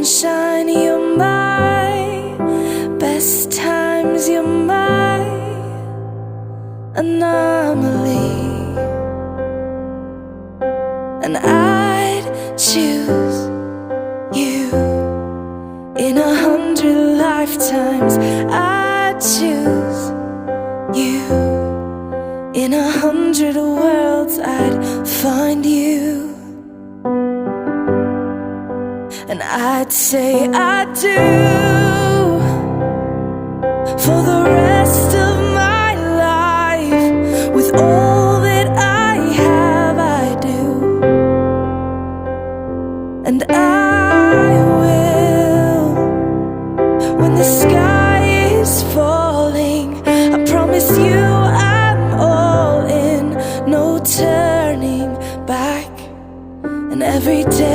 sunshine, you're my best times, you're my anomaly. And I'd choose you in 100 lifetimes. I'd choose you in 100 worlds. I'd find you, and I'd say I do for the rest of my life. With all that I have, I do. And I will, when the sky is falling, I promise you I'm all in, no turning back. And every day